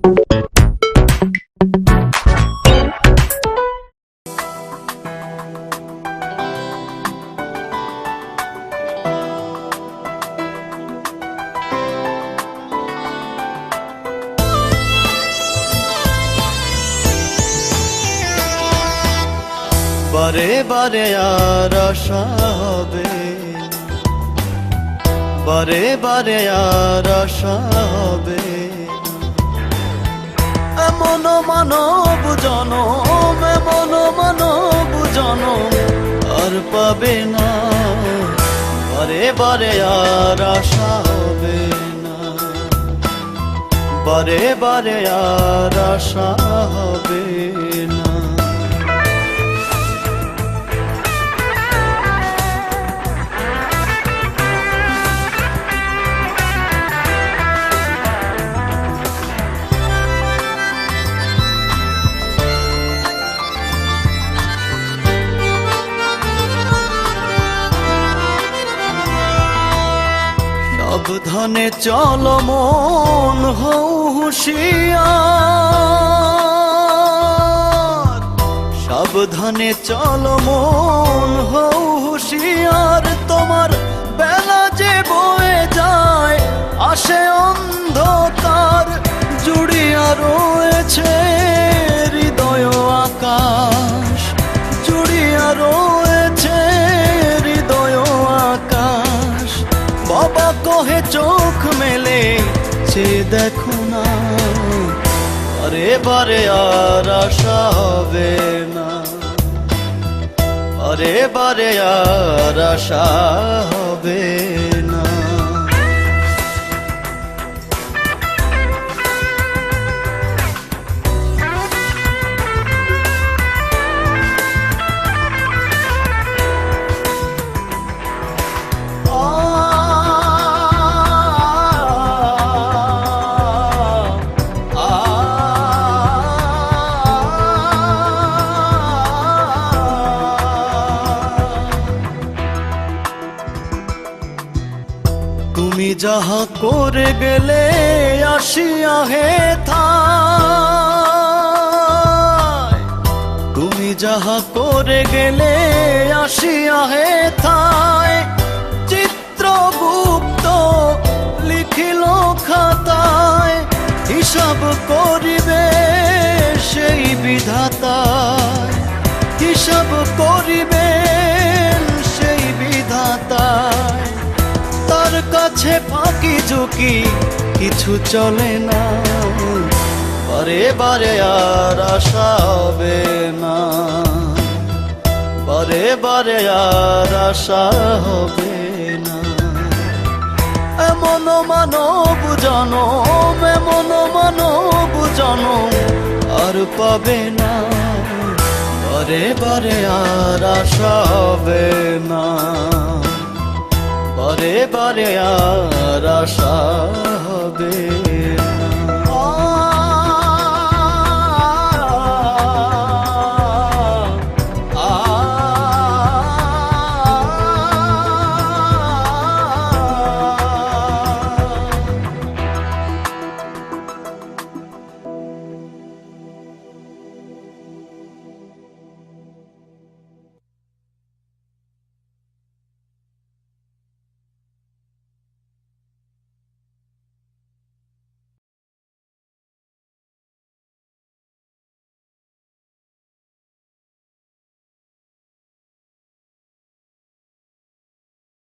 বারে বারে আর আশা হবে, বারে বারে আর আশা হবে, এমন মানব জনম, এমন মানব জনম আর পাবে না। বারে বারে আর আশা হবে না, বারে বারে আর আশা হবে না। সাবধানে চল মন হও হুঁশিয়ার, সাবধানে চল মন হও হুঁশিয়ার, তোমার বেলা যে বয়ে যায় আসে অন্ধকার, জুড়িয়া রয়েছে হৃদয় আকাশ, জুড়িয়া রয়েছে হৃদয় আকাশ। বাবা কহে চোখ মেলে সে দেখো না, বারে বারে আর আশা হবে না, বারে বারে আর আশা হবে না। তুমি যাহা করে গেলে আসিয়া হে থায়, তুমি যাহা করে গেলে আসিয়া হে থায়, চিত্রগুপ্ত লিখিল খাতায়, হিসাব করিবে সেই বিধাতায়, হিসাব করিবেন সেই বিধাতায়। তার কাছে ফাঁকি ঝুঁকি কিছু চলে না, বারে বারে আর আশা হবে না, বারে বারে আর আশা হবে না। এমন মানব জনম, এমন মানব জনম আর পাবে না, বারে বারে আর আশা হবে না, বারে বারে আর আশা হবে।